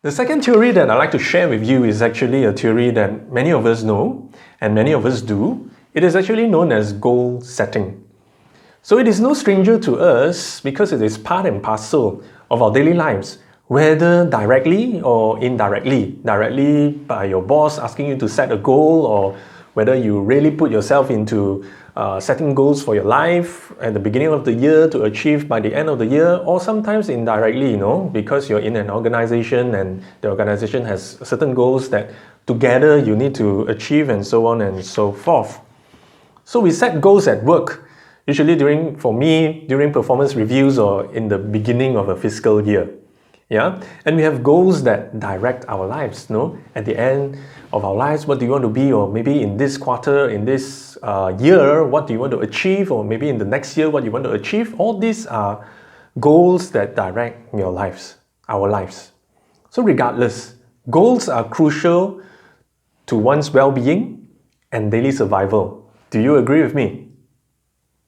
The second theory that I'd like to share with you is actually a theory that many of us know and many of us do. It is actually known as goal setting. So it is no stranger to us because it is part and parcel of our daily lives, whether directly or indirectly. Directly by your boss asking you to set a goal, or whether you really put yourself into setting goals for your life at the beginning of the year to achieve by the end of the year, or sometimes indirectly, because you're in an organization and the organization has certain goals that together you need to achieve, and so on and so forth. So we set goals at work, usually during performance reviews or in the beginning of a fiscal year. Yeah, and we have goals that direct our lives. At the end of our lives, what do you want to be? Or maybe in this quarter, in this year, what do you want to achieve? Or maybe in the next year, what you want to achieve? All these are goals that direct your lives, our lives. So regardless, goals are crucial to one's well-being and daily survival. Do you agree with me?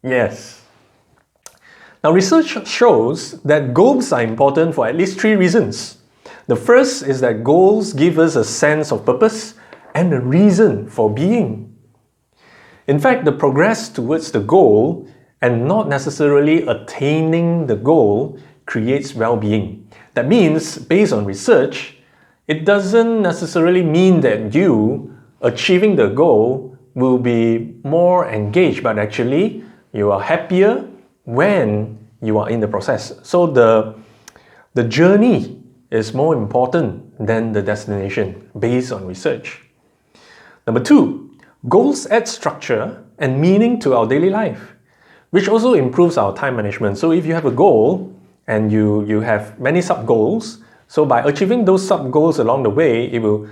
Yes. Now, research shows that goals are important for at least 3 reasons. The first is that goals give us a sense of purpose and a reason for being. In fact, the progress towards the goal and not necessarily attaining the goal creates well-being. That means, based on research, it doesn't necessarily mean that you achieving the goal will be more engaged, but actually you are happier when you are in the process. So the journey is more important than the destination based on research. Number 2, goals add structure and meaning to our daily life, which also improves our time management. So if you have a goal and you have many sub-goals, so by achieving those sub-goals along the way, it will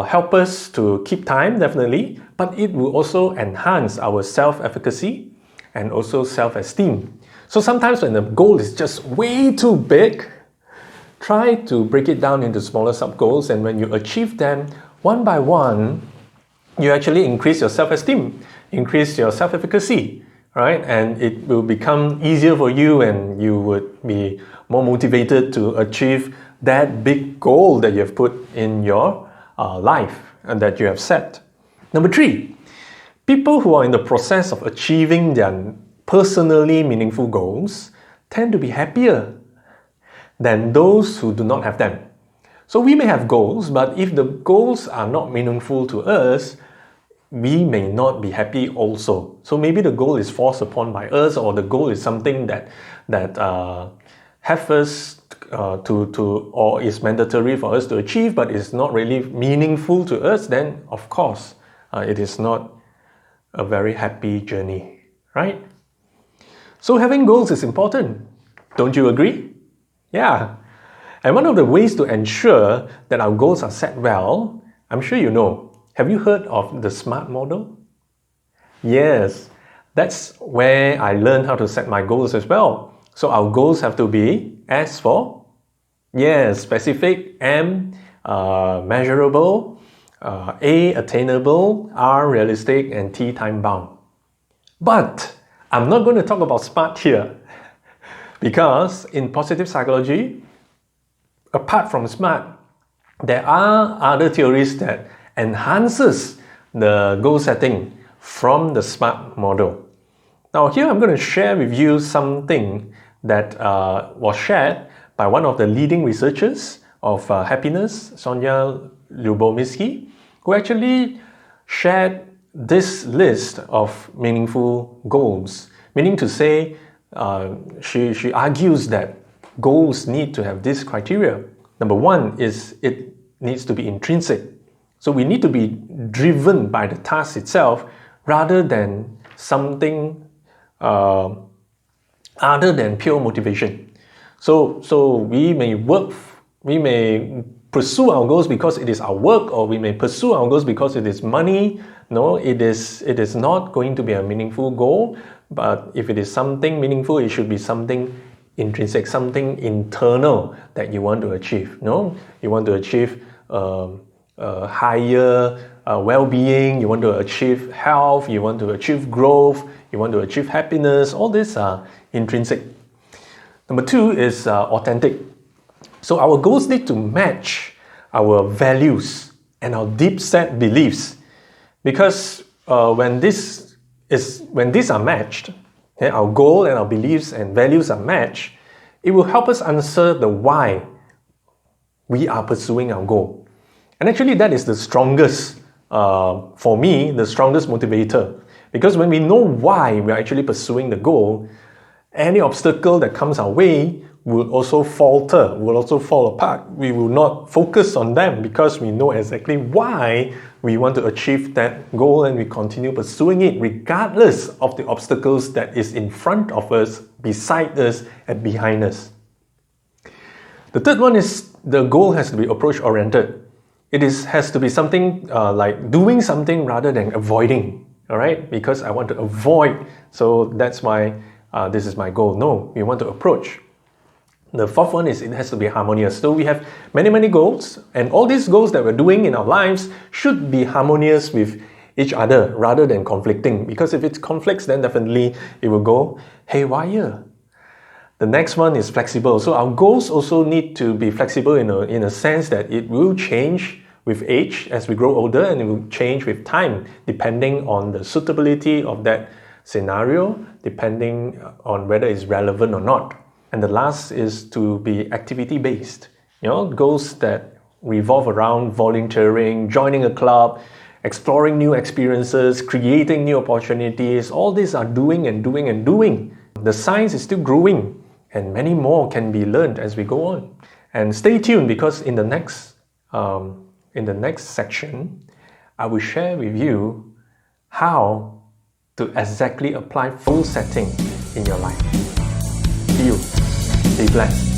help us to keep time, definitely, but it will also enhance our self-efficacy and also self-esteem. So sometimes when the goal is just way too big, try to break it down into smaller sub-goals, and when you achieve them one by one, you actually increase your self-esteem, increase your self-efficacy, right? And it will become easier for you, and you would be more motivated to achieve that big goal that you have put in your life and that you have set. Number 3, people who are in the process of achieving their personally meaningful goals tend to be happier than those who do not have them. So we may have goals, but if the goals are not meaningful to us, we may not be happy also. So maybe the goal is forced upon by us, or the goal is something that have us or is mandatory for us to achieve, but is not really meaningful to us, then of course it is not a very happy journey, right? So having goals is important. Don't you agree? Yeah. And one of the ways to ensure that our goals are set well, I'm sure you know. Have you heard of the SMART model? Yes, that's where I learned how to set my goals as well. So our goals have to be S for, yes, specific, M, measurable, A, attainable, R, realistic, and T, time-bound. But I'm not going to talk about SMART here, because in positive psychology, apart from SMART, there are other theories that enhances the goal setting from the SMART model. Now here I'm going to share with you something that was shared by one of the leading researchers of happiness, Sonia Lyubomirsky, who actually shared this list of meaningful goals. Meaning to say, she argues that goals need to have this criteria. Number 1 is it needs to be intrinsic. So we need to be driven by the task itself rather than something other than pure motivation. So we may pursue our goals because it is our work, or we may pursue our goals because it is money. No, it is not going to be a meaningful goal. But if it is something meaningful, it should be something intrinsic, something internal that you want to achieve. No, you want to achieve higher well-being, you want to achieve health, you want to achieve growth, you want to achieve happiness. All these are intrinsic. Number 2 is authentic. So our goals need to match our values and our deep set beliefs, because when these are matched, okay, our goal and our beliefs and values are matched, it will help us answer the why we are pursuing our goal. And actually that is the strongest, for me, the strongest motivator. Because when we know why we are actually pursuing the goal, any obstacle that comes our way will also falter, will also fall apart. We will not focus on them because we know exactly why we want to achieve that goal, and we continue pursuing it regardless of the obstacles that is in front of us, beside us, and behind us. The third one is the goal has to be approach-oriented. It has to be something like doing something rather than avoiding, all right? Because I want to avoid, so that's why this is my goal. No, we want to approach. The fourth one is it has to be harmonious. So we have many goals, and all these goals that we're doing in our lives should be harmonious with each other rather than conflicting. Because if it conflicts, then definitely it will go haywire. The next one is flexible. So our goals also need to be flexible in a sense that it will change with age as we grow older, and it will change with time depending on the suitability of that scenario, depending on whether it's relevant or not. And the last is to be activity-based. Goals that revolve around volunteering, joining a club, exploring new experiences, creating new opportunities. All these are doing and doing and doing. The science is still growing, and many more can be learned as we go on. And stay tuned, because in the next section, I will share with you how to exactly apply goal setting in your life. See you. Be blessed.